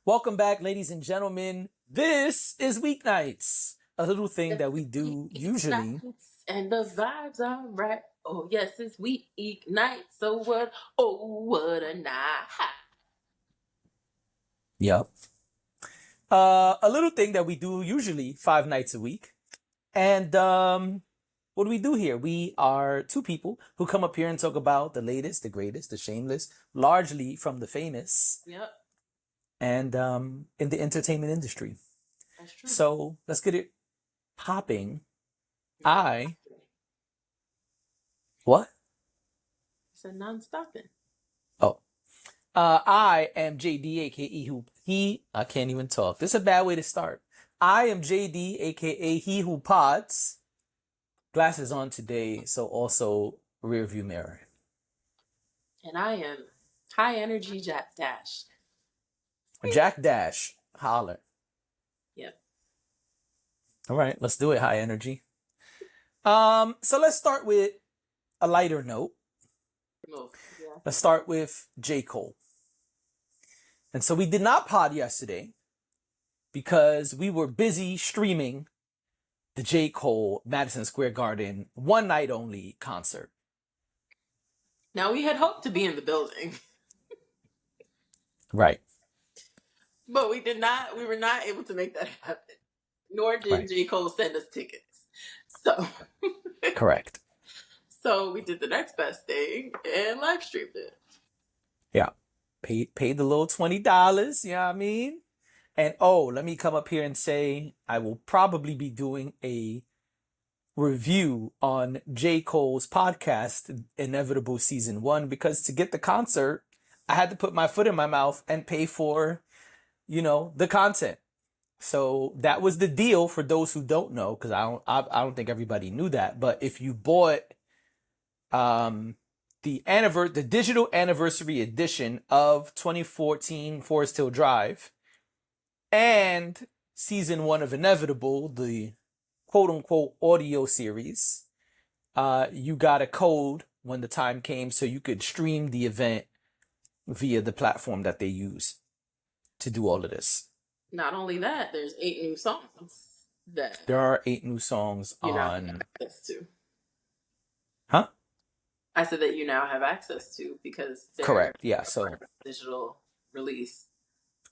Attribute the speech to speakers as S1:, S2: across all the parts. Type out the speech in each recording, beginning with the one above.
S1: Welcome back, ladies and gentlemen. This is Weeknights, a little thing that we do usually.
S2: And the vibes are right. Oh, yes, it's Weeknights. So what? Oh, what a night.
S1: Yep. A little thing that we do usually 5 nights a week. And what do we do here? We are two people who come up here and talk about the latest, the greatest, the shameless, largely from the famous,
S2: Yep,
S1: and in the entertainment industry.
S2: that's true.
S1: So let's get it popping. I what?
S2: It's a non-stopping.
S1: Oh. I am JD, aka I can't even talk. This is a bad way to start. I am JD, aka He Who Pods. Glasses on today, so also rear view mirror.
S2: And I am high energy Jack Dash.
S1: Jack Dash, holler.
S2: Yep.
S1: All right, let's do it. High energy. So let's start with a lighter note.
S2: Yeah.
S1: Let's start with J. Cole. And so we did not pod yesterday because we were busy streaming the J. Cole Madison Square Garden one night only concert.
S2: Now, we had hoped to be in the building,
S1: Right.
S2: but we were not able to make that happen. Nor did
S1: Right.
S2: J. Cole send us tickets. So,
S1: Correct.
S2: so we did the next best thing and live streamed it.
S1: Yeah. Paid the little $20, you know what I mean? And let me come up here and say I will probably be doing a review on J. Cole's podcast, Inevitable Season 1, because to get the concert, I had to put my foot in my mouth and pay for, the content. So that was the deal for those who don't know, because I don't think everybody knew that. But if you bought the digital anniversary edition of 2014 Forest Hill Drive and season 1 of Inevitable, the quote unquote audio series, you got a code when the time came so you could stream the event via the platform that they use to do all of this.
S2: Not only that, there's 8 new songs that
S1: There are 8 new songs
S2: you now
S1: on
S2: have access to.
S1: Huh?
S2: I said that you now have access to because they're
S1: Correct. Yeah. So
S2: digital release.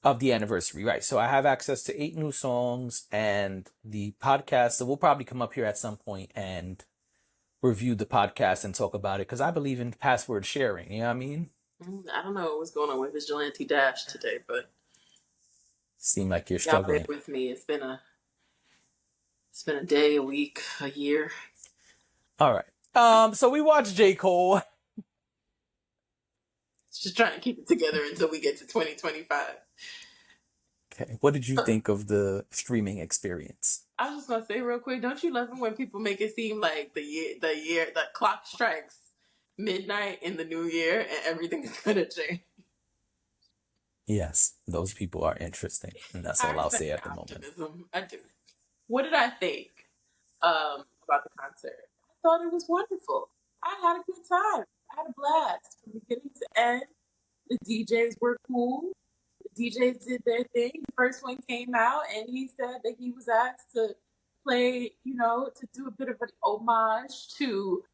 S1: of the anniversary, right? So I have access to 8 new songs and the podcast. So we'll probably come up here at some point and review the podcast and talk about it because I believe in password sharing. You know what I mean?
S2: I don't know what's going on with Vigilante Dash today, but
S1: Seem like you're
S2: y'all bear
S1: struggling.
S2: with me. It's been a day, a week, a year.
S1: All right. So we watched J. Cole.
S2: Just trying to keep it together until we get to 2025.
S1: Okay. What did you think of the streaming experience?
S2: I was just gonna say real quick, don't you love it when people make it seem like the clock strikes midnight in the new year and everything is gonna change?
S1: Yes, those people are interesting, and that's all I'll say at the moment.
S2: I do. What did I think about the concert? I thought it was wonderful. I had a good time. I had a blast from beginning to end. The DJs were cool. The DJs did their thing. The first one came out, and he said that he was asked to play, to do a bit of an homage to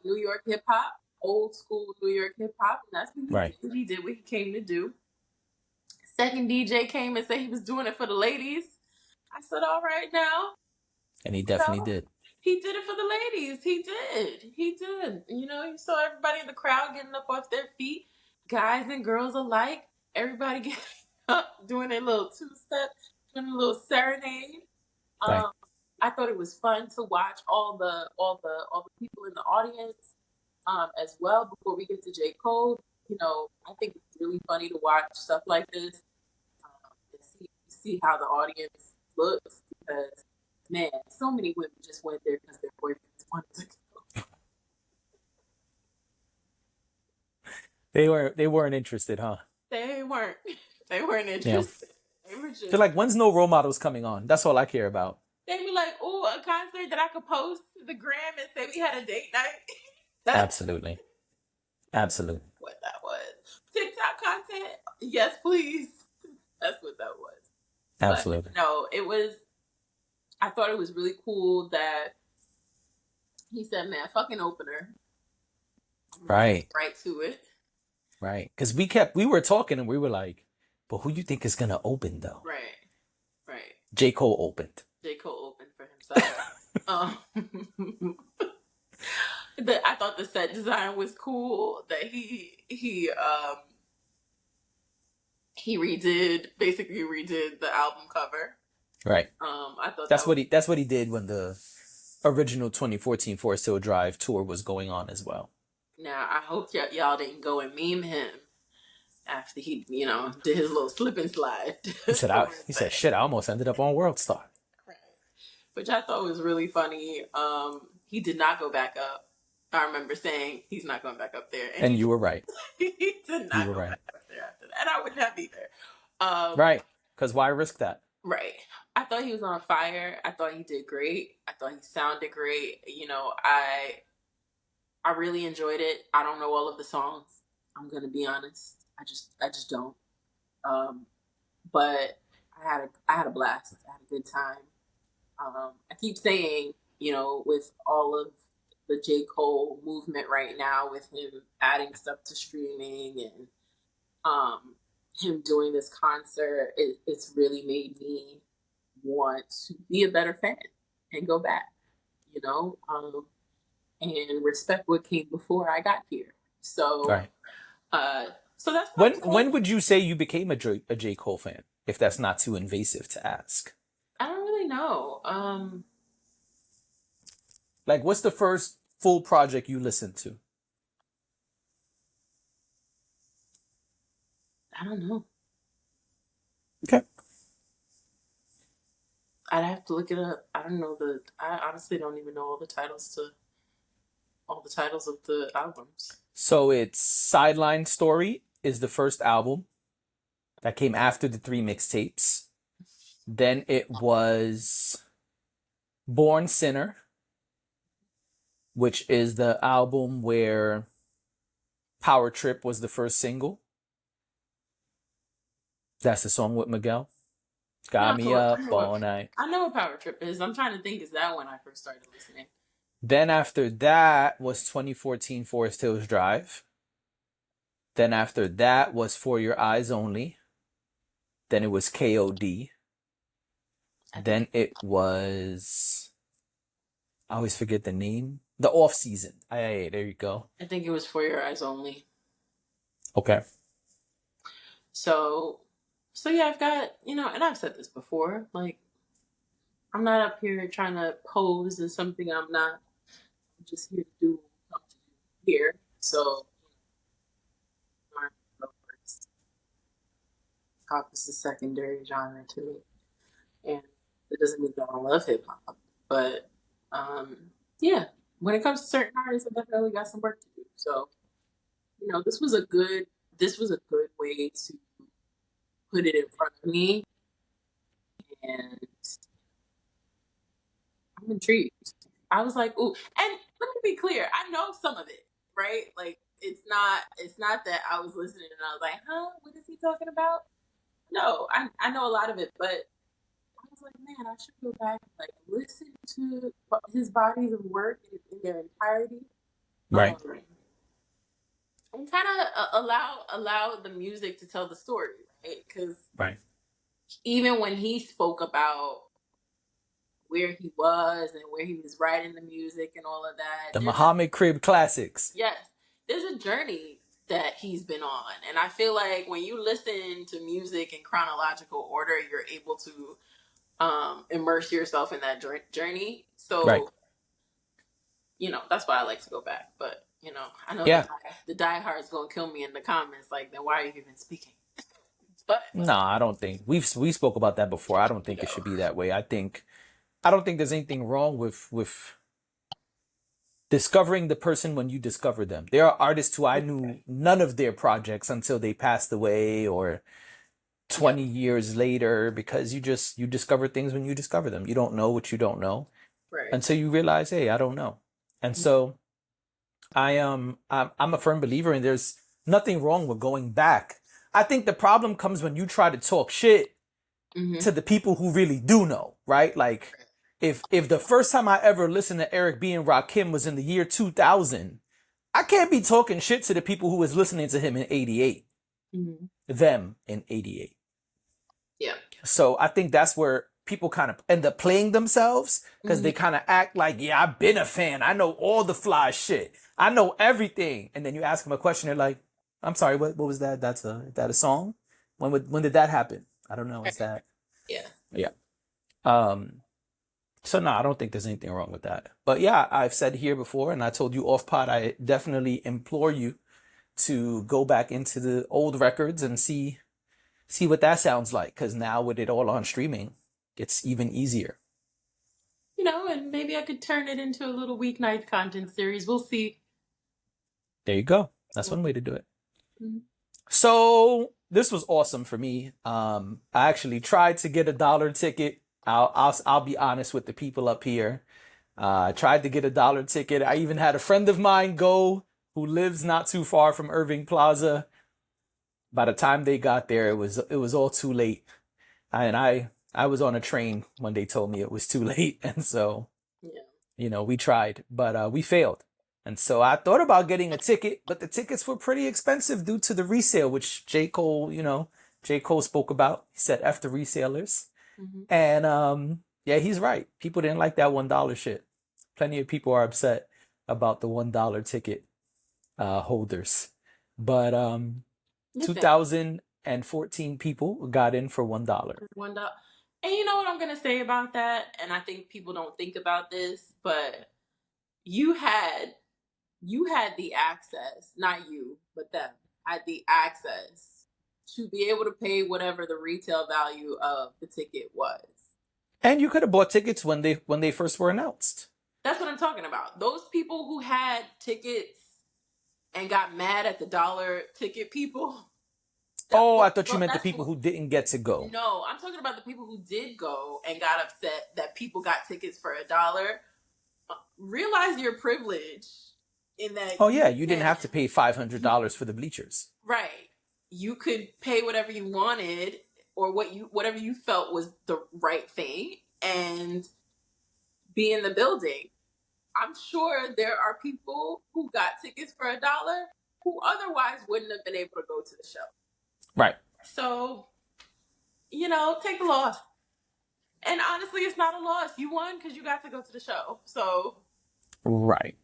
S2: New York hip hop, old school New York hip hop, and that's what
S1: Right.
S2: he did what he came to do. Second DJ came and said he was doing it for the ladies. I said, all right now.
S1: And he definitely did.
S2: He did it for the ladies. He did. You saw everybody in the crowd getting up off their feet, guys and girls alike. Everybody getting up, doing their little two-step, doing a little serenade.
S1: Right.
S2: I thought it was fun to watch all the people in the audience as well. Before we get to J. Cole, I think it's really funny to watch stuff like this and see how the audience looks because, man, so many women just went there because their boyfriends wanted to go.
S1: They weren't interested, huh?
S2: They weren't interested.
S1: Yeah.
S2: They were just.
S1: They're like, when's no role models coming on? That's all I care about.
S2: They be like, "Oh, a concert that I could post to the gram and say we had a date night."
S1: Absolutely.
S2: What that was. TikTok content, yes, please. But
S1: Absolutely.
S2: no, I thought it was really cool that he said, man, fucking opener. I'm gonna get
S1: Right.
S2: right to it.
S1: Right. Because we were talking and we were like, but who you think is gonna open though?
S2: Right, right.
S1: J. Cole opened.
S2: J. Cole opened for himself. Um, I thought the set design was cool. That he basically redid the album cover.
S1: Right.
S2: I thought that was
S1: That's what he did when the original 2014 Forest Hill Drive tour was going on as well.
S2: now. I hope y'all didn't go and meme him after he, did his little slip and slide over his
S1: He said,
S2: set.
S1: shit, I almost ended up on World Star.
S2: Right. Which I thought was really funny. He did not go back up. I remember saying he's not going back up there, and
S1: And you were right.
S2: he did
S1: You
S2: not
S1: were
S2: go
S1: right.
S2: back up there after that. And I wouldn't have either. Um,
S1: Right. Because why risk that?
S2: right. I thought he was on fire. I thought he did great. I thought he sounded great. I really enjoyed it. I don't know all of the songs. I'm gonna be honest. I just don't. Um, but I had a blast. I had a good time. I keep saying, with all of the J. Cole movement right now, with him adding stuff to streaming and him doing this concert, it's really made me want to be a better fan and go back, and respect what came before I got here. So,
S1: Right.
S2: uh, so that's my
S1: When would you say you became a J. Cole fan? If that's not too invasive to ask.
S2: I don't really know.
S1: Like, what's the first full project you listened to?
S2: I don't know.
S1: Okay.
S2: I'd have to look it up. I don't know I honestly don't even know all the titles of the albums.
S1: So it's Sideline Story is the first album that came after the 3 mixtapes. Then it was Born Sinner, which is the album where Power Trip was the first single. That's the song with Miguel. Got me up all night.
S2: I know what Power Trip is. I'm trying to think, is that when I first started listening?
S1: Then after that was 2014 Forest Hills Drive. Then after that was For Your Eyes Only. Then it was KOD. Then it was, I always forget the name. The Off Season. Hey, there you go.
S2: I think it was For Your Eyes Only.
S1: Okay.
S2: So yeah, I've got, and I've said this before, like, I'm not up here trying to pose as something I'm not. I'm just here to do what I'm to do here. So, hop is a secondary genre to me. And it doesn't mean that I don't love hip hop. But, yeah, when it comes to certain artists, I definitely got some work to do. So, this was a good way to put it in front of me, and I'm intrigued. I was like, ooh, and let me be clear, I know some of it, right? Like, it's not that I was listening and I was like, huh, what is he talking about? No, I know a lot of it, but I was like, man, I should go back and like listen to his bodies of work in their entirety.
S1: Right.
S2: And kind of allow the music to tell the story, right? Because
S1: Right.
S2: even when he spoke about where he was and where he was writing the music and all of that,
S1: The Muhammad Crib Classics.
S2: yes, there's a journey that he's been on, and I feel like when you listen to music in chronological order, you're able to immerse yourself in that journey. So,
S1: Right.
S2: That's why I like to go back. But I know
S1: Yeah.
S2: the diehard's gonna kill me in the comments. Like, then why are you even speaking? But
S1: No, I don't think we spoke about that before. I don't think it should be that way. I don't think there's anything wrong with discovering the person when you discover them. There are artists who I knew none of their projects until they passed away or 20 years later, because you discover things when you discover them. You don't know what you don't know
S2: right.
S1: until you realize, hey, I don't know. And so I'm a firm believer, and there's nothing wrong with going back. I think the problem comes when you try to talk shit
S2: Mm-hmm.
S1: to the people who really do know, right? Like if the first time I ever listened to Eric B and Rakim was in the year 2000, I can't be talking shit to the people who was listening to him in 88.
S2: Mm-hmm.
S1: Them in 88.
S2: Yeah.
S1: So I think that's where people kind of end up playing themselves because
S2: Mm-hmm.
S1: they kind of act like, yeah, I've been a fan. I know all the fly shit. I know everything. And then you ask them a question, they're like, I'm sorry, what was that? Is that a song? When did that happen? I don't know. Is that?
S2: Yeah.
S1: Yeah. Um, so no, I don't think there's anything wrong with that. But yeah, I've said here before, and I told you off pod, I definitely implore you to go back into the old records and see what that sounds like. Because now with it all on streaming, it's even easier.
S2: And maybe I could turn it into a little weeknight content series. We'll see.
S1: There you go. That's one way to do it.
S2: Mhm.
S1: So this was awesome for me. I actually tried to get a dollar ticket. I'll be honest with the people up here. I tried to get a dollar ticket. I even had a friend of mine go who lives not too far from Irving Plaza. By the time they got there, it was all too late. And I was on a train when they told me it was too late, and so
S2: Yeah.
S1: we tried, but we failed. And so I thought about getting a ticket, but the tickets were pretty expensive due to the resale, which J. Cole spoke about. He said F the resellers.
S2: Mm-hmm.
S1: And yeah, he's right. People didn't like that $1 shit. Plenty of people are upset about the $1 ticket holders. But
S2: Listen,
S1: 2014 people got in for $1.
S2: $1. And you know what I'm gonna say about that? And I think people don't think about this, but you had the access, not you, but them had the access to be able to pay whatever the retail value of the ticket was.
S1: And you could have bought tickets when they first were announced.
S2: That's what I'm talking about. Those people who had tickets and got mad at the dollar ticket people.
S1: Oh, I thought you meant the people who didn't get to go.
S2: No, I'm talking about the people who did go and got upset that people got tickets for $1. Realize your privilege in that.
S1: Oh yeah, you didn't have to pay $500 for the bleachers.
S2: Right. You could pay whatever you wanted or whatever you felt was the right thing and be in the building. I'm sure there are people who got tickets for $1 who otherwise wouldn't have been able to go to the show.
S1: Right.
S2: So, take the loss. And honestly, it's not a loss. You won because you got to go to the show. So.
S1: Right.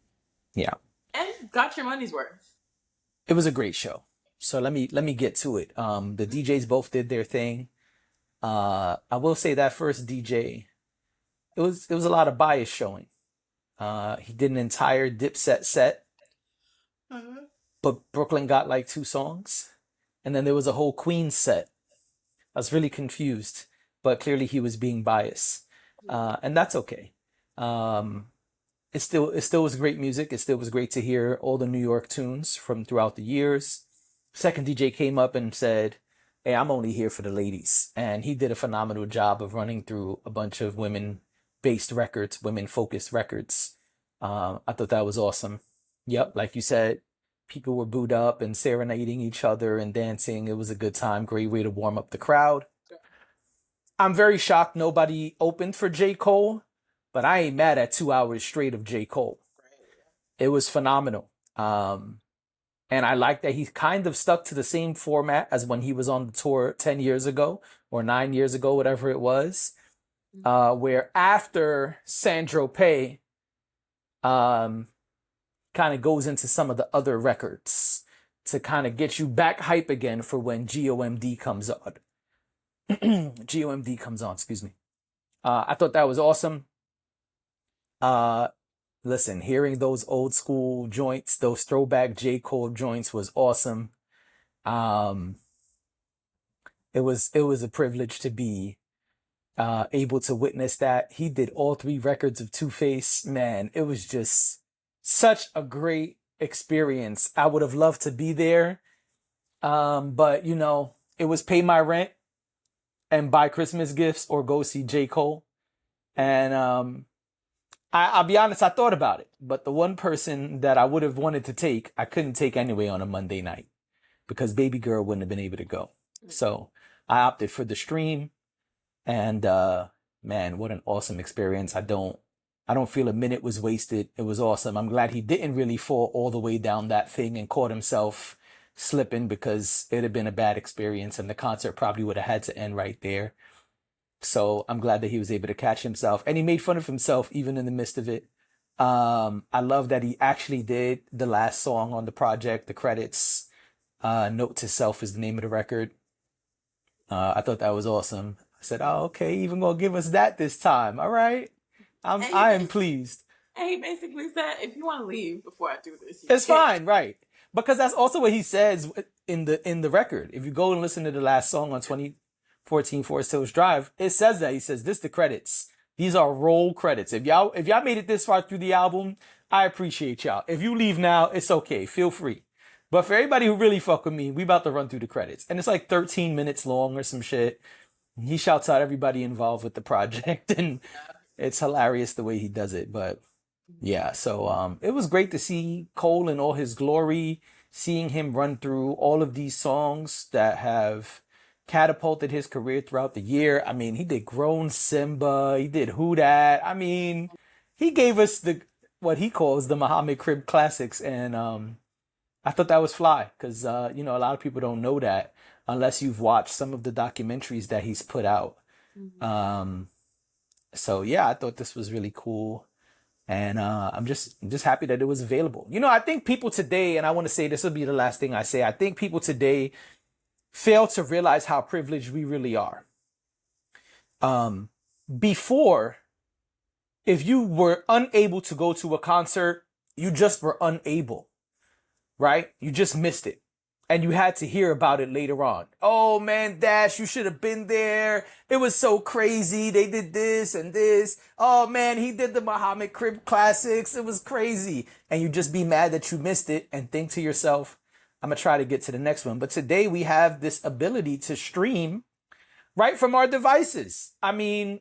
S1: Yeah.
S2: And got your money's worth.
S1: It was a great show. So let me get to it. The DJs both did their thing. I will say that first DJ, it was a lot of bias showing. He did an entire Dipset set, but Brooklyn got like 2 songs, and then there was a whole Queen set. I was really confused, but clearly he was being biased, and that's okay. It still was great music. It still was great to hear all the New York tunes from throughout the years. Second DJ came up and said, "Hey, I'm only here for the ladies," and he did a phenomenal job of running through a bunch of women-based records, women-focused records. I thought that was awesome. Yep, like you said, people were booed up and serenading each other and dancing. It was a good time. Great way to warm up the crowd. I'm very shocked nobody opened for J. Cole, but I ain't mad at 2 hours straight of J. Cole. It was phenomenal. And I like that he kind of stuck to the same format as when he was on the tour 10 years ago or 9 years ago, whatever it was, where after Sandro Pay kind of goes into some of the other records to kind of get you back hype again for when GOMD comes on. GOMD comes on, excuse me. I thought that was awesome. Listen, hearing those old school joints, those throwback J. Cole joints was awesome. It was a privilege to be able to witness that. He did all 3 records of Two Face. Man, it was just such a great experience. I would have loved to be there. But it was pay my rent and buy Christmas gifts or go see J. Cole. And I'll be honest, I thought about it, but the one person that I would have wanted to take, I couldn't take anyway on a Monday night because baby girl wouldn't have been able to go. So I opted for the stream. And man, what an awesome experience. I don't feel a minute was wasted. It was awesome. I'm glad he didn't really fall all the way down that thing and caught himself slipping, because it'd have been a bad experience and the concert probably would have had to end right there. So I'm glad that he was able to catch himself, and he made fun of himself even in the midst of it. I love that he actually did the last song on the project, the credits. Note to Self is the name of the record. I thought that was awesome. I said, "Oh, okay, even gonna give us that this time. All right,
S2: And
S1: I am pleased.
S2: he basically said, if you want to leave before I do this, you
S1: It's
S2: can.
S1: fine, right?" Because that's also what he says in the record. If you go and listen to the last song on 2014 Forest Hills Drive, it says that. He says, "This the credits. These are roll credits. If y'all made it this far through the album, I appreciate y'all. If you leave now, it's okay. Feel free. But for everybody who really fuck with me, we about to run through the credits, and it's like 13 minutes long or some shit." He shouts out everybody involved with the project, and it's hilarious the way he does it. But yeah, so it was great to see Cole in all his glory, seeing him run through all of these songs that have catapulted his career throughout the year. I mean, he did Grown Simba, he did Who Dat. I mean, he gave us the what he calls the Muhammad Crib classics, and I thought that was fly, because a lot of people don't know that unless you've watched some of the documentaries that he's put out.
S2: Mhm.
S1: Um, so yeah, I thought this was really cool. And I'm just happy that it was available. I think people today, and I want to say this will be the last thing I say, I think people today fail to realize how privileged we really are. Um, Before, if you were unable to go to a concert, you just were unable, right? You just missed it. And you had to hear about it later on. "Oh man, Dash, you should have been there. It was so crazy. They did this and this. Oh man, he did the Muhammad Crib classics. It was crazy." And you just be mad that you missed it and think to yourself, "I'm going to try to get to the next one." But today we have this ability to stream right from our devices. I mean,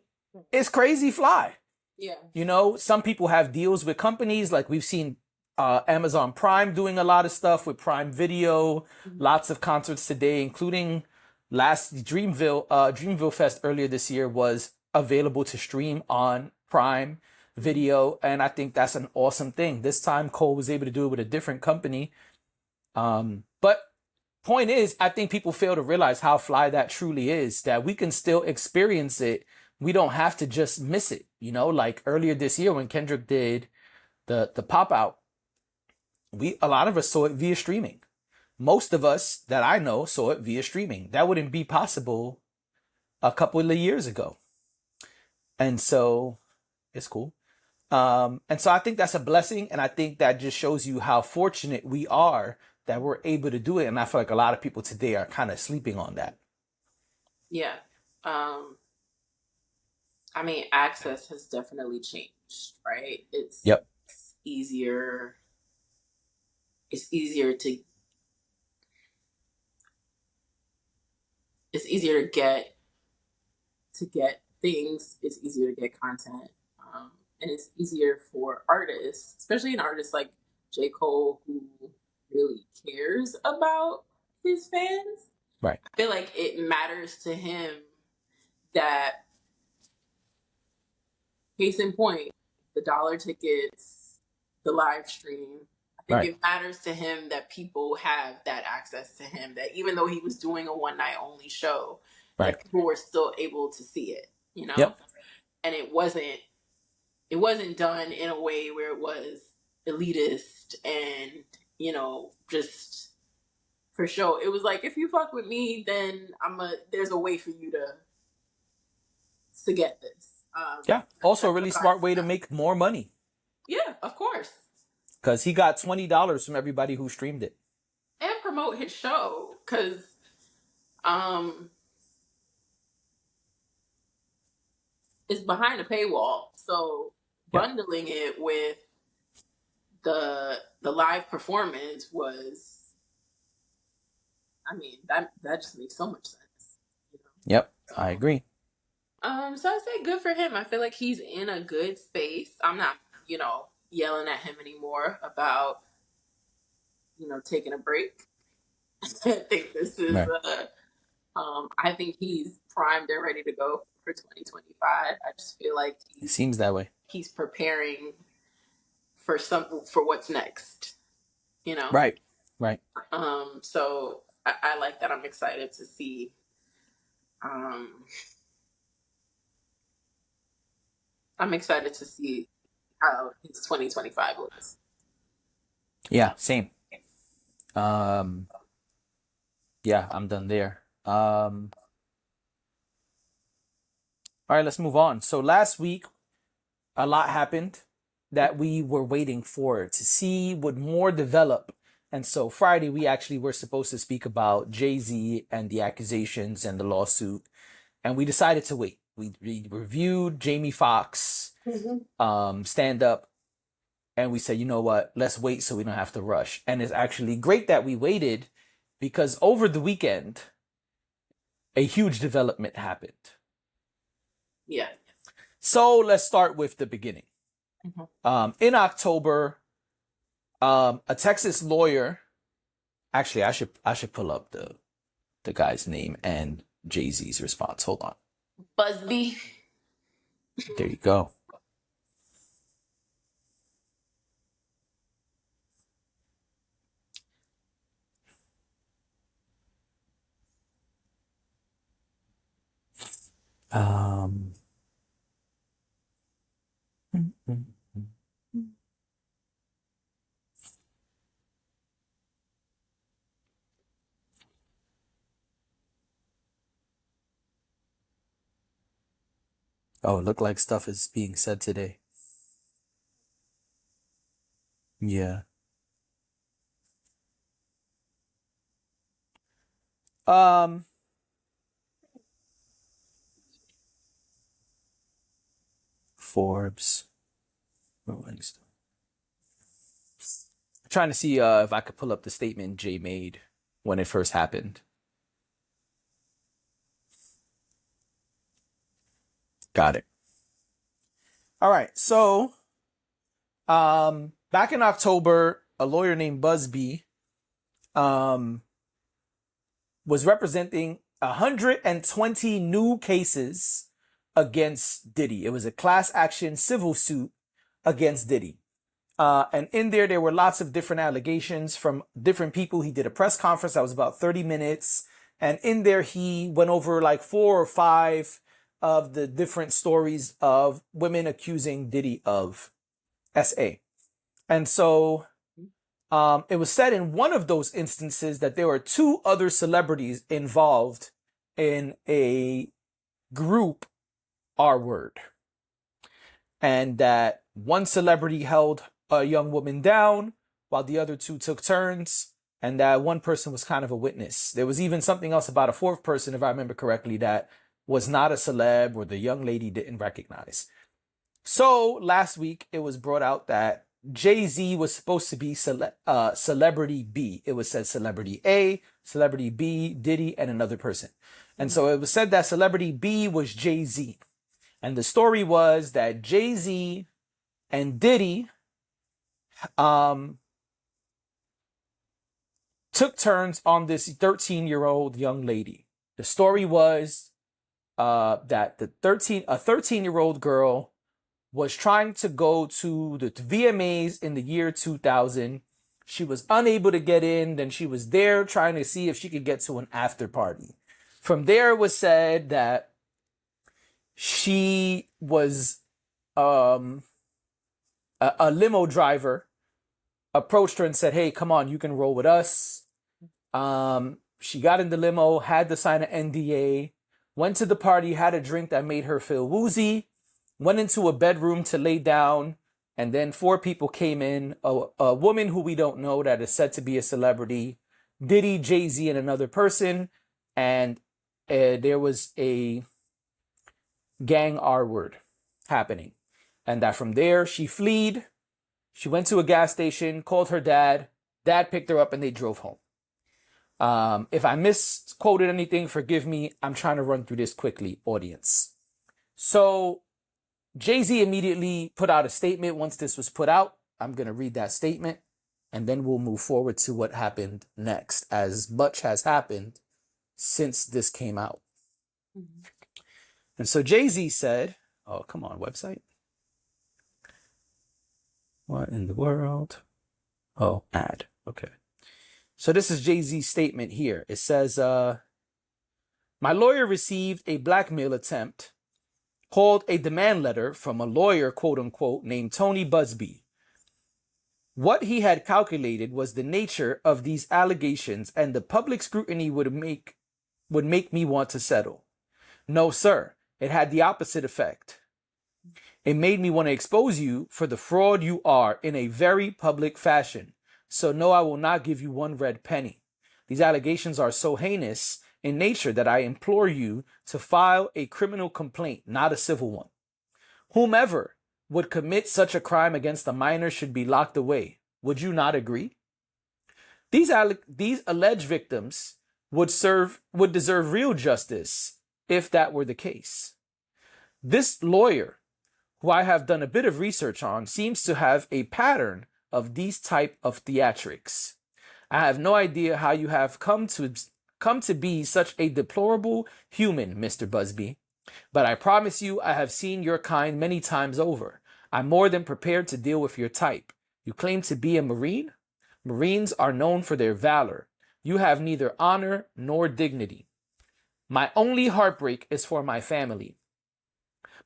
S1: it's crazy fly.
S2: Yeah.
S1: Some people have deals with companies, like we've seen Amazon Prime doing a lot of stuff with Prime Video.
S2: Mhm.
S1: Lots of concerts today, including last Dreamville Fest earlier this year was available to stream on Prime Video, and I think that's an awesome thing. This time Cole was able to do it with a different company. But point is, I think people fail to realize how fly that truly is, that we can still experience it. We don't have to just miss it. Like earlier this year when Kendrick did the pop out, a lot of us saw it via streaming. Most of us that I know saw it via streaming. That wouldn't be possible a couple of years ago. And so it's cool. And so I think that's a blessing. And I think that just shows you how fortunate we are that we're able to do it. And I feel like a lot of people today are kind of sleeping on that.
S2: Yeah. Um, I mean, access has definitely changed, right?
S1: Yep.
S2: Easier. It's easier to. It's easier to get things. It's easier to get content, and it's easier for artists, especially an artist like J. Cole, who really cares about his fans.
S1: Right.
S2: I feel like it matters to him that, case in point, the dollar tickets, the live stream. I think
S1: Right.
S2: it matters to him that people have that access to him, that even though he was doing a one night only show,
S1: Right.
S2: that people were still able to see it.
S1: Yep.
S2: And it wasn't done in a way where it was elitist and, just for show. It was like, if you fuck with me, then there's a way for you to get this.
S1: Yeah. Also a
S2: That's
S1: really
S2: what I
S1: smart way to make more money,
S2: Yeah, of course.
S1: because he got $20 from everybody who streamed it.
S2: And promote his show, because um it's behind a paywall. So
S1: Yep.
S2: bundling it with the live performance was, I mean, that just makes so much sense.
S1: Yep.
S2: So,
S1: I agree.
S2: so I say good for him. I feel like he's in a good space. I'm not, yelling at him anymore about, taking a break. I think this is
S1: Right.
S2: I think he's primed and ready to go for 2025. I just feel like
S1: It seems that way.
S2: he's preparing for what's next, you know.
S1: Right. Right.
S2: So I like that. I'm excited to see. I'm excited to see how his 2025 looks.
S1: Yeah, same. Um, yeah, I'm done there. All right, let's move on. So last week, a lot happened that we were waiting for to see would more develop. And so Friday, we actually were supposed to speak about Jay-Z and the accusations and the lawsuit. And we decided to wait. We reviewed Jamie Foxx stand up. And we said, you know what? Let's wait so we don't have to rush. And it's actually great that we waited because over the weekend, a huge development happened.
S2: Yeah.
S1: So let's start with the beginning. In October, a Texas lawyer. Actually, I should pull up the guy's name and Jay-Z's response. Hold on.
S2: Busby.
S1: There you go. Oh, it looked like stuff is being said today. Yeah. Forbes. Rolling Stone. Trying to see if I could pull up the statement Jay made when it first happened. Got it. All right. So, back in October, a lawyer named Busby was representing 120 new cases against Diddy. It was a class action civil suit against Diddy. And in there were lots of different allegations from different people. He did a press conference that was about 30 minutes. And in there, he went over like 4 or 5 of the different stories of women accusing Diddy of SA. And so it was said in one of those instances that there were 2 other celebrities involved in a group R word. And that one celebrity held a young woman down while the other 2 took turns, and that one person was kind of a witness. There was even something else about a 4th person, if I remember correctly, that was not a celeb or the young lady didn't recognize. So last week it was brought out that Jay-Z was supposed to be celebrity B. It was said celebrity A, celebrity B, Diddy, and another person. And so it was said that celebrity B was Jay-Z. And the story was that Jay-Z and Diddy took turns on this 13-year-old young lady. The story was that a 13-year-old girl was trying to go to the VMAs in the year 2000. She was unable to get in. Then she was there trying to see if she could get to an after party. From there, it was said that she was a limo driver approached her and said, hey, come on, you can roll with us. She got in the limo, had to sign an NDA, went to the party, had a drink that made her feel woozy, went into a bedroom to lay down, and then 4 people came in, a woman who we don't know that is said to be a celebrity, Diddy, Jay-Z, and another person, and there was a gang R word happening. And that from there, she fled. She went to a gas station, called her dad. Dad picked her up and they drove home. If I misquoted anything, forgive me. I'm trying to run through this quickly, audience. So Jay-Z immediately put out a statement once this was put out. I'm going to read that statement and then we'll move forward to what happened next. As much has happened since this came out.
S2: Mhm.
S1: And so Jay-Z said, oh, come on, website. What in the world? Oh, ad. Okay. So this is Jay-Z's statement here. It says, my lawyer received a blackmail attempt called a demand letter from a lawyer, quote unquote, named Tony Busby. What he had calculated was the nature of these allegations, and the public scrutiny would make me want to settle. No, sir. It had the opposite effect. It made me want to expose you for the fraud you are in a very public fashion. So no, I will not give you one red penny. These allegations are so heinous in nature that I implore you to file a criminal complaint, not a civil one. Whomever would commit such a crime against a minor should be locked away. Would you not agree? These alleged victims would deserve real justice if that were the case. This lawyer, who I have done a bit of research on, seems to have a pattern of these type of theatrics. I have no idea how you have come to be such a deplorable human, Mr. Busby, but I promise you I have seen your kind many times over. I'm more than prepared to deal with your type. You claim to be a Marine? Marines are known for their valor. You have neither honor nor dignity. My only heartbreak is for my family.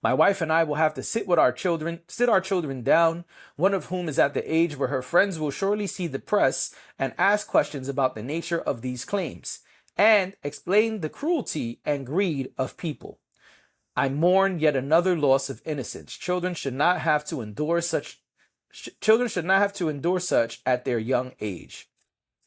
S1: My wife and I will have to sit our children down, one of whom is at the age where her friends will surely see the press and ask questions about the nature of these claims, and explain the cruelty and greed of people. I mourn yet another loss of innocence. Children should not have to endure such at their young age.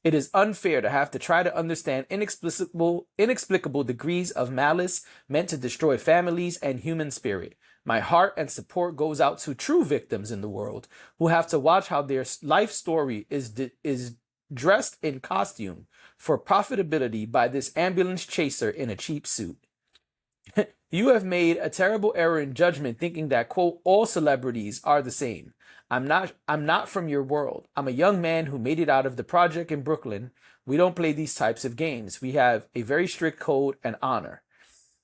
S1: It is unfair to have to try to understand inexplicable degrees of malice meant to destroy families and human spirit. My heart and support goes out to true victims in the world who have to watch how their life story is dressed in costume for profitability by this ambulance chaser in a cheap suit. You have made a terrible error in judgment thinking that, quote, all celebrities are the same. I'm not from your world. I'm a young man who made it out of the project in Brooklyn. We don't play these types of games. We have a very strict code and honor.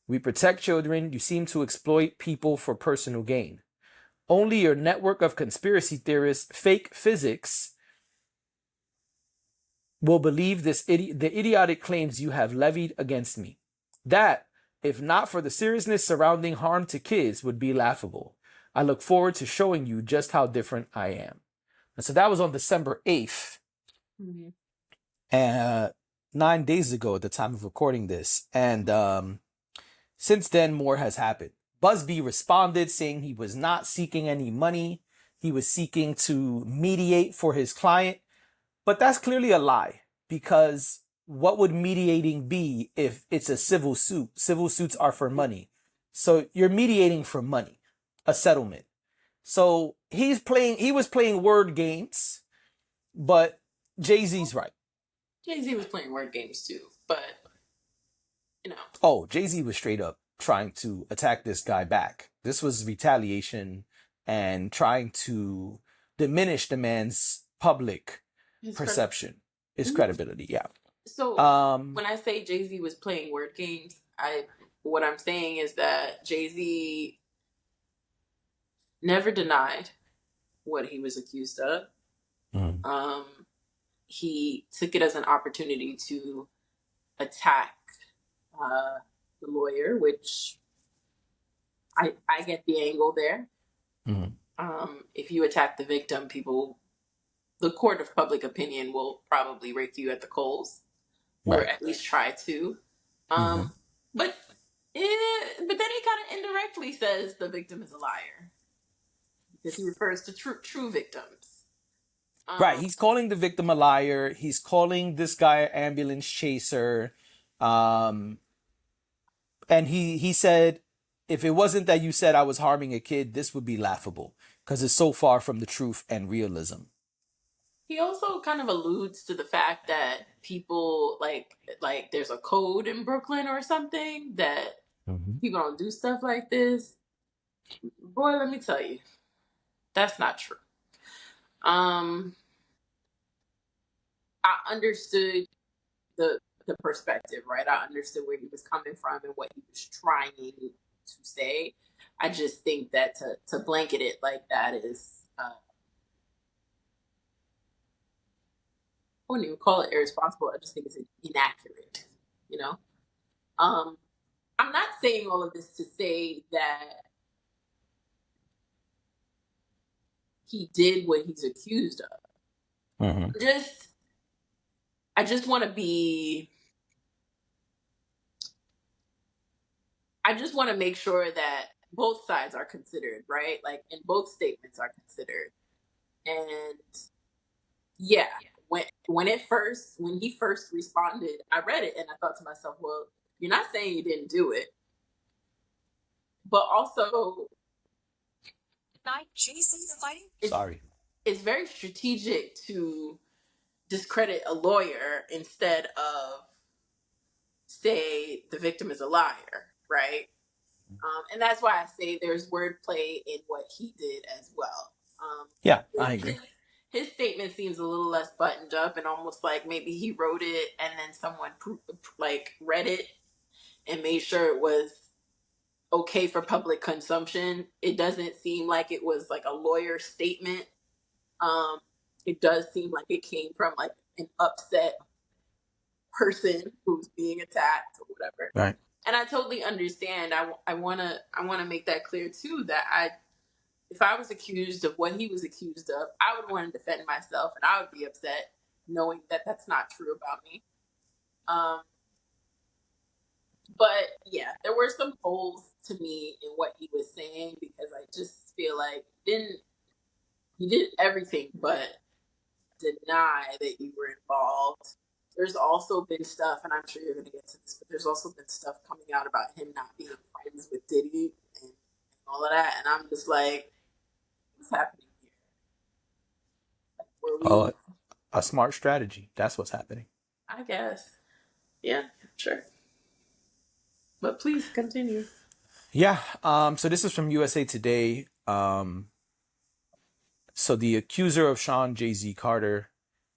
S1: We protect children. You seem to exploit people for personal gain. Only your network of conspiracy theorists, fake physics, will believe the idiotic claims you have levied against me. That, if not for the seriousness surrounding harm to kids, would be laughable. I look forward to showing you just how different I am. And so that was on December 8th,
S2: Mhm.
S1: 9 days ago at the time of recording this. And since then, more has happened. Busby responded saying he was not seeking any money. He was seeking to mediate for his client. But that's clearly a lie, because what would mediating be if it's a civil suit? Civil suits are for money. So you're mediating for money, a settlement. So he was playing word games, but Jay-Z's right.
S2: Jay-Z was playing word games too, but you know,
S1: Oh, Jay-Z was straight up trying to attack this guy back. This was retaliation and trying to diminish the man's public
S2: his
S1: perception, his
S2: Mhm.
S1: credibility. Yeah.
S2: So
S1: Um,
S2: when I say Jay-Z was playing word games, what I'm saying is that Jay-Z never denied what he was accused of.
S1: mhm,
S2: Um, he took it as an opportunity to attack uh, the lawyer, which I get the angle there.
S1: mhm.
S2: If you attack the victim, the court of public opinion will probably rake you at the coals, or
S1: Right.
S2: at least try to.
S1: Hmm.
S2: But but then he kind of indirectly says the victim is a liar because he refers to true victims.
S1: Right.
S2: Um,
S1: He's calling the victim a liar. He's calling this guy an ambulance chaser. Um, and he said, if it wasn't that you said I was harming a kid, this would be laughable because it's so far from the truth and realism.
S2: he also kind of alludes to the fact that people like there's a code in Brooklyn or something that
S1: Hmm.
S2: people don't do stuff like this. Boy, let me tell you, that's not true. Um, I understood the the perspective, right? I understood where he was coming from and what he was trying to say. I just think that to blanket it like that is, I wouldn't even call it irresponsible. I just think it's inaccurate, you know? I'm not saying all of this to say that he did what he's accused of.
S1: Mm-hmm.
S2: I just want to be. I just want to make sure that both sides are considered, right? Like, and both statements are considered. And yeah, when he first responded, I read it and I thought to myself, well, you're not saying you didn't do it, but also
S1: Sorry.
S2: it's very strategic to discredit a lawyer instead of say the victim is a liar, right? And that's why I say there's wordplay in what he did as well.
S1: Yeah, I agree.
S2: His statement seems a little less buttoned up and almost like maybe he wrote it and then someone read it and made sure it was okay for public consumption. It doesn't seem like it was like a lawyer statement. Um, it does seem like it came from like an upset person who's being attacked or whatever.
S1: Right.
S2: And I totally understand. I wanna make that clear too. That if I was accused of what he was accused of, I would want to defend myself, and I would be upset knowing that that's not true about me. Um, but yeah, there were some holes to me in what he was saying because I just feel like he did everything but deny that you were involved. There's also been stuff, and I'm sure you're going to get to this, but there's also been stuff coming out about him not being friends with Diddy and all of that, and I'm just like, what's happening here? Like, were
S1: Oh,
S2: we?
S1: a smart strategy. That's what's happening.
S2: I guess, yeah, sure, but please continue.
S1: Yeah. So this is from USA Today. So the accuser of Sean Jay-Z Carter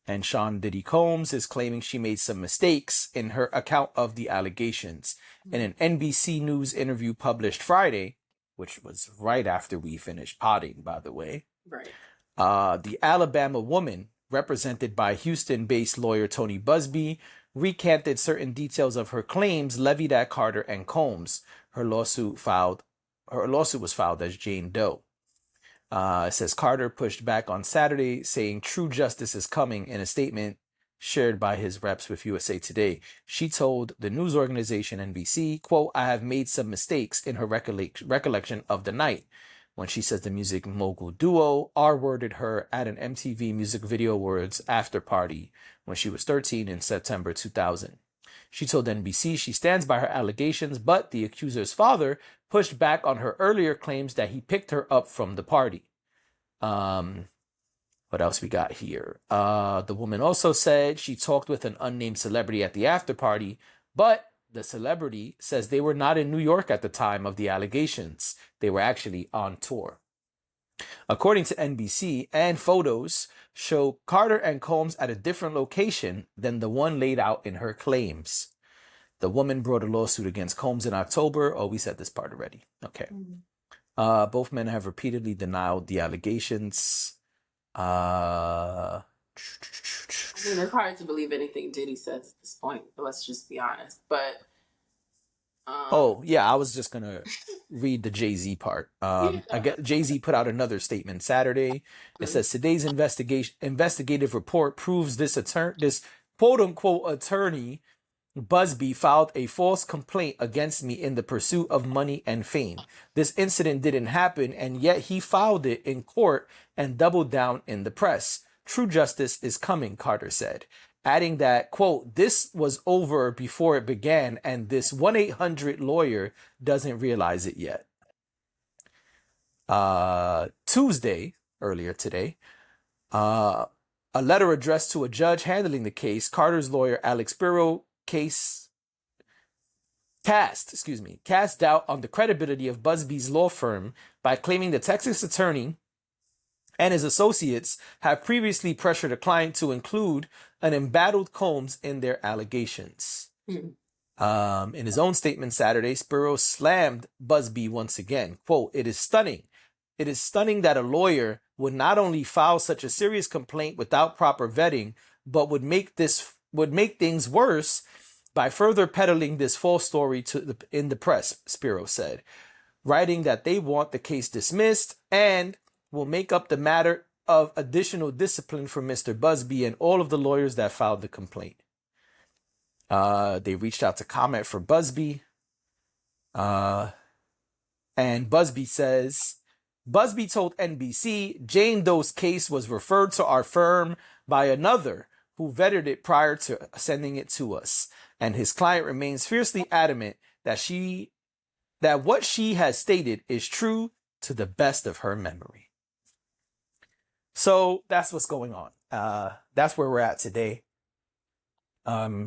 S1: and Sean Diddy Combs is claiming she made some mistakes in her account of the allegations. In an NBC News interview published Friday, which was right after we finished potting, by the way,
S2: Right.
S1: the Alabama woman, represented by Houston-based lawyer Tony Busby, recanted certain details of her claims levied at Carter and Combs. Her lawsuit was filed as Jane Doe. It says Carter pushed back on Saturday, saying true justice is coming in a statement shared by his reps with USA Today. She told the news organization NBC, quote, I have made some mistakes in her recollection of the night, when she says the music mogul duo R-worded her at an MTV Music Video Awards after party when she was 13 in September 2000. She told NBC she stands by her allegations, but the accuser's father pushed back on her earlier claims that he picked her up from the party. What else we got here? The woman also said she talked with an unnamed celebrity at the after party, but the celebrity says they were not in New York at the time of the allegations. They were actually on tour. According to NBC, and photos show Carter and Combs at a different location than the one laid out in her claims. The woman brought a lawsuit against Combs in October. Oh, we said this part already. Okay. Both men have repeatedly denied the allegations.
S2: I mean, it's hard to believe anything Diddy says at this point. Let's just be honest. But
S1: oh yeah, I was just gonna read the Jay-Z part.
S2: yeah.
S1: I get Jay-Z put out another statement Saturday. It says today's investigative report proves this quote unquote attorney Busby filed a false complaint against me in the pursuit of money and fame. This incident didn't happen, and yet he filed it in court and doubled down in the press. True justice is coming, Carter said, adding that, quote, this was over before it began, and this 1-800 lawyer doesn't realize it yet. Tuesday, earlier today, a letter addressed to a judge handling the case, Carter's lawyer, Alex Spiro, cast doubt on the credibility of Busby's law firm by claiming the Texas attorney and his associates have previously pressured a client to include an embattled Combs in their allegations. In his own statement Saturday, Spiro slammed Busby once again. Quote, "It is stunning. It is stunning that a lawyer would not only file such a serious complaint without proper vetting, but would make things worse by further peddling this false story in the press," Spiro said, writing that they want the case dismissed and will make up the matter of additional discipline for Mr. Busby and all of the lawyers that filed the complaint. They reached out to comment for Busby. And Busby says, Busby told NBC Jane Doe's case was referred to our firm by another who vetted it prior to sending it to us. And his client remains fiercely adamant that what she has stated is true to the best of her memory. So that's what's going on. That's where we're at today. We're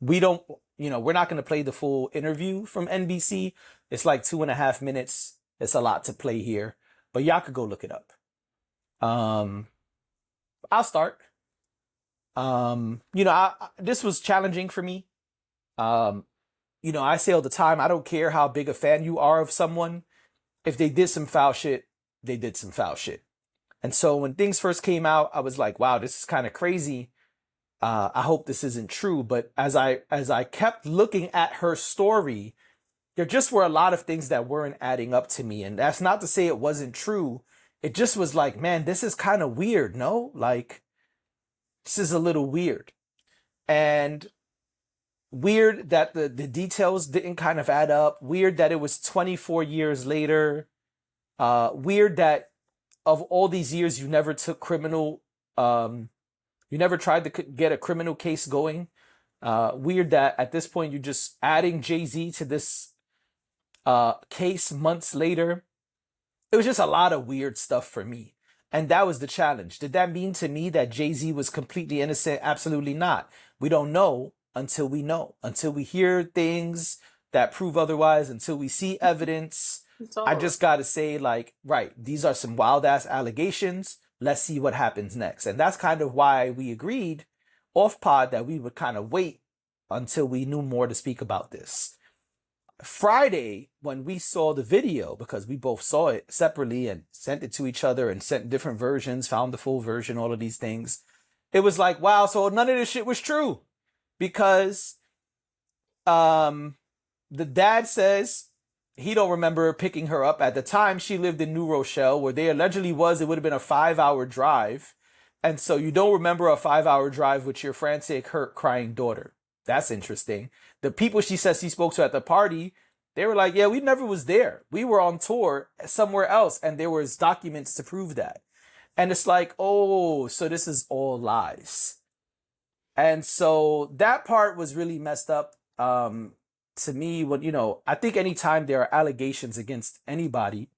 S1: not going to play the full interview from NBC. It's like 2.5 minutes. It's a lot to play here, but y'all could go look it up. I'll start. This was challenging for me. I say all the time, I don't care how big a fan you are of someone. If they did some foul shit, they did some foul shit. And so when things first came out, I was like, wow, this is kind of crazy. I hope this isn't true. But as I kept looking at her story, there just were a lot of things that weren't adding up to me. And that's not to say it wasn't true. It just was like, man, this is kind of weird, no? Like, this is a little weird. And weird that the details didn't kind of add up. Weird that it was 24 years later. Weird that of all these years, you never took you never tried to get a criminal case going. Weird that at this point, you're just adding Jay-Z to this case months later. It was just a lot of weird stuff for me. And that was the challenge. Did that mean to me that Jay-Z was completely innocent? Absolutely not. We don't know until we know, until we hear things that prove otherwise, until we see evidence. I just got to say, like, right, these are some wild ass allegations. Let's see what happens next. And that's kind of why we agreed off pod that we would kind of wait until we knew more to speak about this. Friday, when we saw the video, because we both saw it separately and sent it to each other and sent different versions, found the full version, all of these things, it was like, wow, so none of this shit was true. Because the dad says he don't remember picking her up. At the time, she lived in New Rochelle, where they allegedly was. It would have been a 5-hour drive. And so you don't remember a 5-hour drive with your frantic, hurt, crying daughter. That's interesting. The people she says she spoke to at the party, they were like, yeah, we never was there. We were on tour somewhere else, and there was documents to prove that. And it's like, oh, so this is all lies. And so that part was really messed up. To me, I think anytime there are allegations against anybody,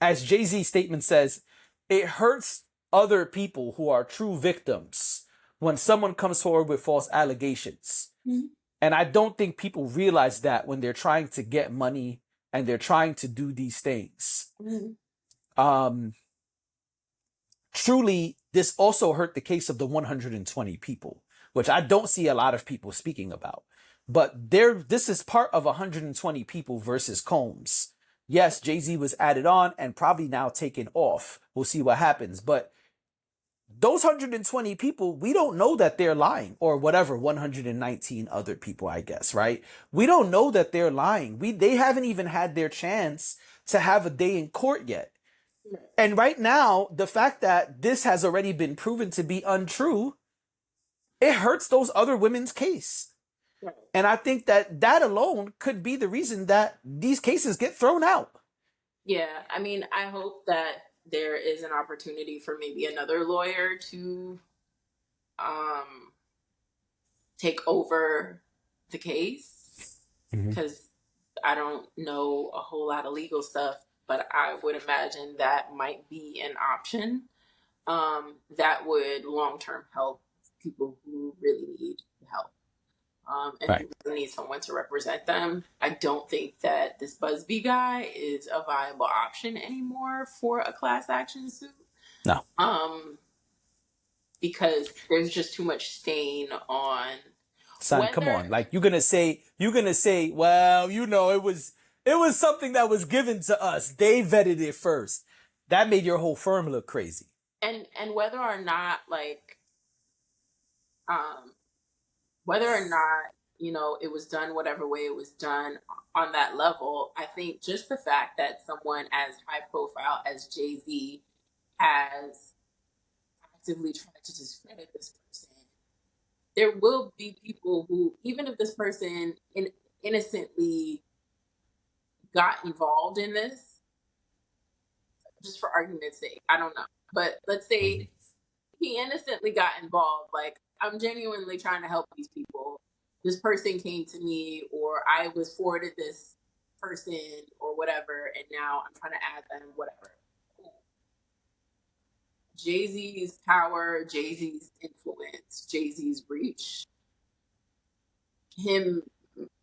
S1: as Jay-Z's statement says, it hurts other people who are true victims when someone comes forward with false allegations. Mm-hmm. And I don't think people realize that when they're trying to get money and they're trying to do these things. Mm-hmm. Truly, this also hurt the case of the 120 people, which I don't see a lot of people speaking about. But this is part of 120 people versus Combs. Yes, Jay-Z was added on and probably now taken off. We'll see what happens. But those 120 people, we don't know that they're lying, or whatever, 119 other people, I guess, right? We don't know that they're lying. They haven't even had their chance to have a day in court yet. And right now, the fact that this has already been proven to be untrue, it hurts those other women's case. Right. And I think that alone could be the reason that these cases get thrown out.
S2: Yeah, I mean, I hope that there is an opportunity for maybe another lawyer to take over the case, because I don't know a whole lot of legal stuff, but I would imagine that might be an option that would long-term help people who really need help. and they
S1: Right.
S2: really need someone to represent them. I don't think that this Busby guy is a viable option anymore for a class action suit.
S1: No.
S2: Um, because there's just too much stain on
S1: Son, come
S2: whether
S1: on. Like you're gonna say, well, it was something that was given to us. They vetted it first. That made your whole firm look crazy.
S2: and whether or not um whether or not it was done whatever way it was done on that level. I think just the fact that someone as high profile as Jay-Z has actively tried to discredit this person, there will be people who, even if this person innocently got involved in this, just for argument's sake, I don't know, but let's say
S1: Mhm.
S2: he innocently got involved. Like, I'm genuinely trying to help these people. This person came to me, or I was forwarded this person, or whatever, and now I'm trying to add them, whatever. Jay Z's power, Jay Z's influence, Jay Z's reach, him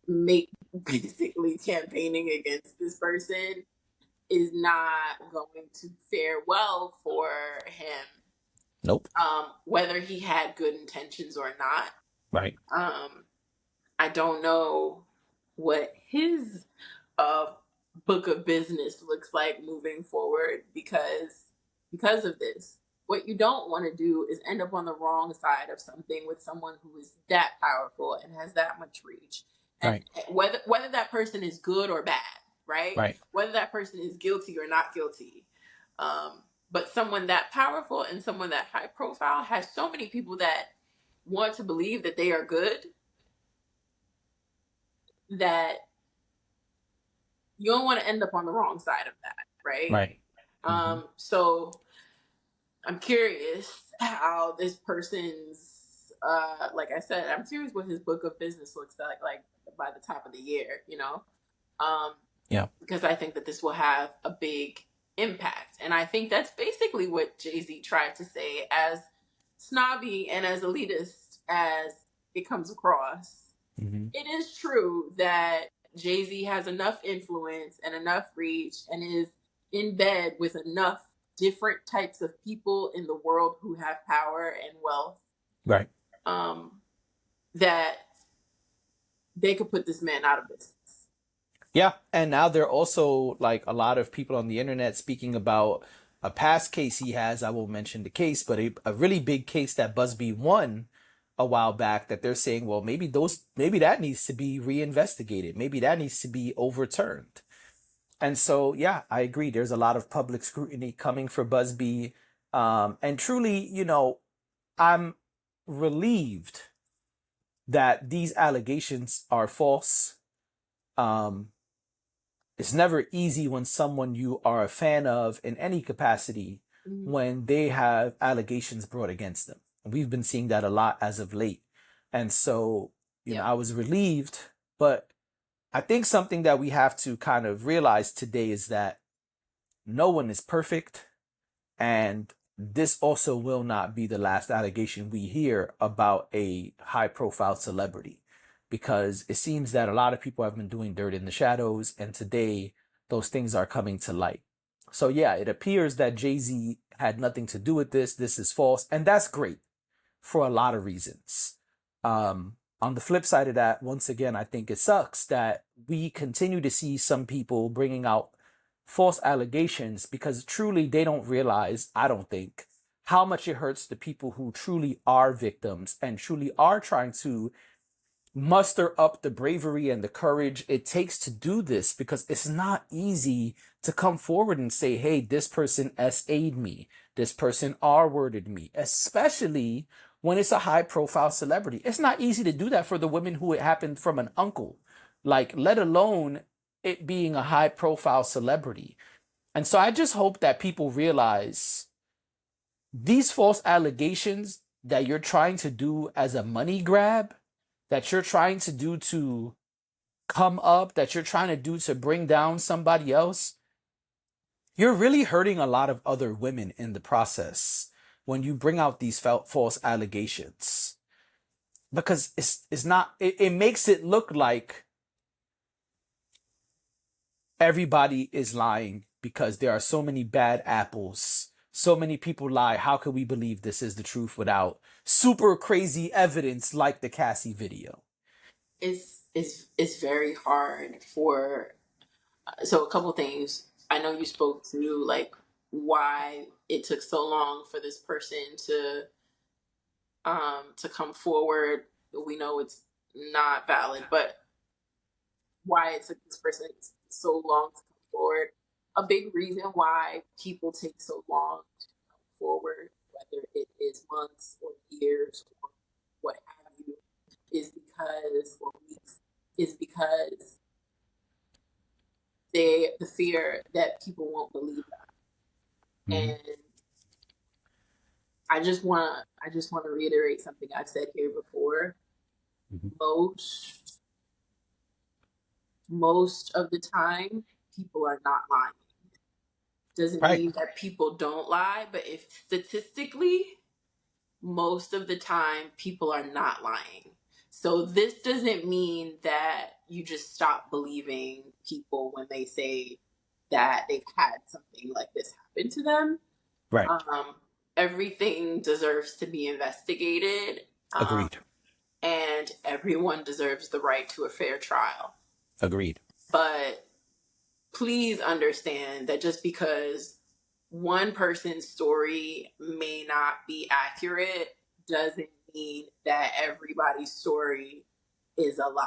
S2: make basically campaigning against this person is not going to fare well for him,
S1: Nope.
S2: whether he had good intentions or not.
S1: Right.
S2: Um, I don't know what his uh, book of business looks like moving forward because of this. What you don't want to do is end up on the wrong side of something with someone who is that powerful and has that much reach, and
S1: Right.
S2: whether that person is good or bad, right?
S1: Right.
S2: Whether that person is guilty or not guilty. But someone that powerful and someone that high profile has so many people that want to believe that they are good, that you don't want to end up on the wrong side of that, right?
S1: Right. Hmm.
S2: So I'm curious how this person's, like I said, I'm curious what his book of business looks like by the top of the year, um,
S1: Yeah.
S2: because I think that this will have a big impact, and I think that's basically what Jay Z tried to say, as snobby and as elitist as it comes across.
S1: Hmm.
S2: It is true that Jay Z has enough influence and enough reach and is in bed with enough different types of people in the world who have power and wealth,
S1: Right.
S2: um, that they could put this man out of business.
S1: Yeah. And now there are also like a lot of people on the internet speaking about a past case he has. I won't mention the case, but a really big case that Busby won a while back that they're saying, well, maybe that needs to be reinvestigated. Maybe that needs to be overturned. And so, yeah, I agree. There's a lot of public scrutiny coming for Busby. And truly, I'm relieved that these allegations are false. Um, it's never easy when someone you are a fan of in any capacity,
S2: Mhm.
S1: when they have allegations brought against them. And we've been seeing that a lot as of late. And so,
S2: Yep.
S1: I was relieved, but I think something that we have to kind of realize today is that no one is perfect. And this also will not be the last allegation we hear about a high profile celebrity, because it seems that a lot of people have been doing dirt in the shadows, and today those things are coming to light. So, yeah, it appears that Jay-Z had nothing to do with this. This is false. And that's great for a lot of reasons. On the flip side of that, once again, I think it sucks that we continue to see some people bringing out false allegations because truly they don't realize, I don't think, how much it hurts the people who truly are victims and truly are trying to muster up the bravery and the courage it takes to do this, because it's not easy to come forward and say, hey, this person SA'd me, this person R-worded me, especially when it's a high profile celebrity. It's not easy to do that for the women who it happened from an uncle, like, let alone it being a high profile celebrity. And so I just hope that people realize these false allegations that you're trying to do as a money grab, that you're trying to do to come up, that you're trying to do to bring down somebody else, you're really hurting a lot of other women in the process when you bring out these false allegations. because it's not, it makes it look like everybody is lying because there are so many bad apples. So many people lie. How can we believe this is the truth without super crazy evidence like the Cassie video?
S2: It's very hard for. So a couple things. I know you spoke to like why it took so long for this person to come forward. We know it's not valid, but why it took this person so long to come forward. A big reason why people take so long to come forward, whether it is months or years or what have you, is because or weeks, is because the fear that people won't believe them.
S1: Mm-hmm.
S2: And I just wanna reiterate something I've said here before.
S1: Mm-hmm.
S2: Most of the time people are not lying. Doesn't
S1: Right.
S2: mean that people don't lie, but if statistically, most of the time people are not lying. So this doesn't mean that you just stop believing people when they say that they've had something like this happen to them.
S1: Right.
S2: Um, Everything deserves to be investigated,
S1: Agreed.
S2: and everyone deserves the right to a fair trial.
S1: Agreed.
S2: But please understand that just because one person's story may not be accurate doesn't mean that everybody's story is a lie.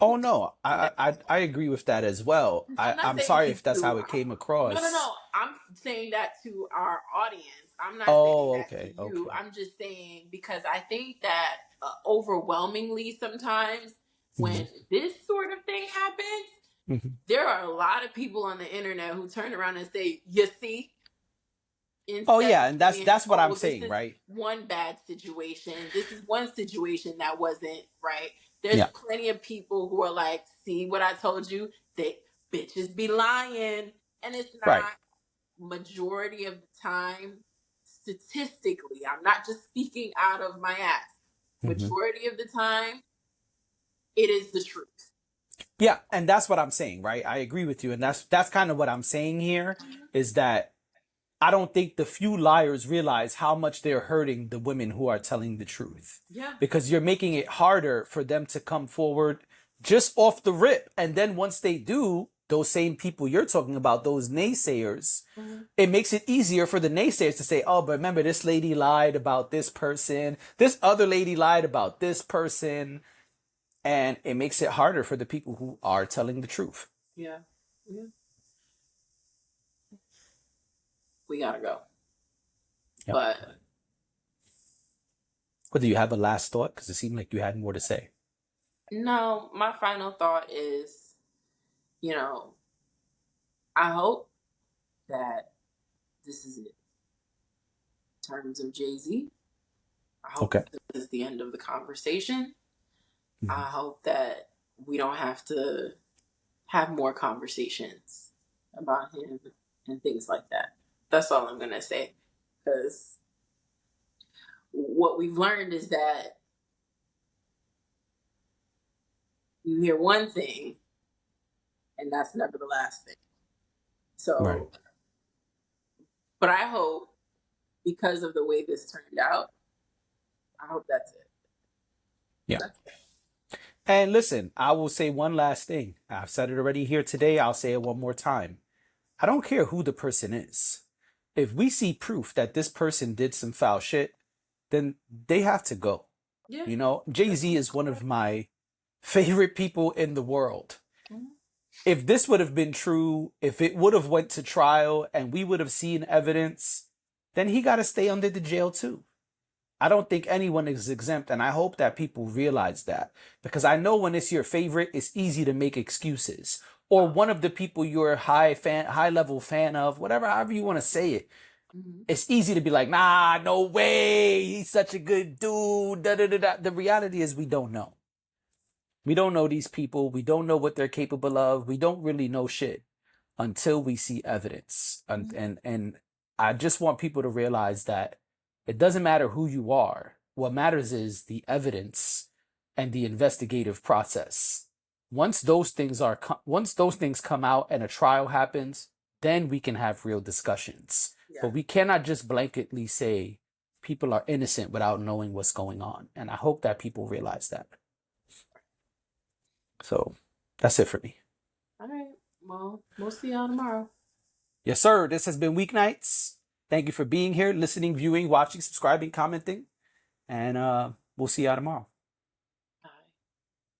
S1: Oh no, I agree with that as well.
S2: I'm not
S1: I'm
S2: saying
S1: sorry
S2: to
S1: if that's
S2: you.
S1: how it came
S2: No, no,
S1: across.
S2: no. I'm saying that to our audience. I'm not saying
S1: Oh,
S2: that to
S1: okay,
S2: you.
S1: okay.
S2: I'm just saying because I think that overwhelmingly sometimes
S1: Hmm.
S2: when this sort of thing happens,
S1: Hmm.
S2: there are a lot of people on the internet who turn around and say, "You see,"
S1: Oh
S2: instead
S1: yeah,
S2: of
S1: and
S2: saying,
S1: that's what I'm
S2: "Oh, this
S1: saying,
S2: is
S1: right?
S2: one bad situation. This is one situation that wasn't right." There's
S1: Yeah,
S2: plenty of people who are like, "See what I told you? They bitches be lying," and it's
S1: right.
S2: not. Majority of the time, statistically, I'm not just speaking out of my ass.
S1: Hmm.
S2: Majority of the time, it is the truth.
S1: Yeah, and that's what I'm saying, right? I agree with you, and that's kind of what I'm saying here is that I don't think the few liars realize how much they're hurting the women who are telling the truth.
S2: Yeah.
S1: Because you're making it harder for them to come forward just off the rip. And then once they do, those same people you're talking about, those naysayers,
S2: Mhm.
S1: it makes it easier for the naysayers to say, oh, but remember, this lady lied about this person. This other lady lied about this person. And it makes it harder for the people who are telling the truth.
S2: Yeah. Yeah. We gotta go.
S1: Yep.
S2: But
S1: But do you have a last thought? Because it seemed like you had more to say.
S2: no, my final thought is, you know, I hope that this is it. In terms of Jay-Z, I hope
S1: Okay.
S2: that this is the end of the conversation. I
S1: Mhm.
S2: hope that we don't have to have more conversations about him and things like that. That's all I'm going to say. Because what we've learned is that you hear one thing and that's never the last thing.
S1: Right.
S2: So, but I hope because of the way this turned out, I hope that's it.
S1: Yeah.
S2: That's it.
S1: And listen, I will say one last thing. I've said it already here today. I'll say it one more time. I don't care who the person is. If we see proof that this person did some foul shit, then they have to go.
S2: Yeah.
S1: You know, Jay-Z is one of my favorite people in the world.
S2: Mhm.
S1: If this would have been true, if it would have went to trial and we would have seen evidence, then he got to stay under the jail too. I don't think anyone is exempt, and I hope that people realize that because I know when it's your favorite, it's easy to make excuses. Or one of the people you're a high level fan of, whatever, however you want to say it.
S2: Mhm.
S1: It's easy to be like, nah, no way, he's such a good dude. Da, da, da, da. The reality is we don't know. We don't know these people. We don't know what they're capable of. We don't really know shit until we see evidence. And I just want people to realize that it doesn't matter who you are. What matters is the evidence and the investigative process. Once those things come out and a trial happens, then we can have real discussions.
S2: Yeah.
S1: But we cannot just blanketly say people are innocent without knowing what's going on. And I hope that people realize that. So that's it for me.
S2: All right. Well, we'll see y'all tomorrow.
S1: Yes, sir. This has been Weeknights. Thank you for being here, listening, viewing, watching, subscribing, commenting. And we'll see y'all tomorrow.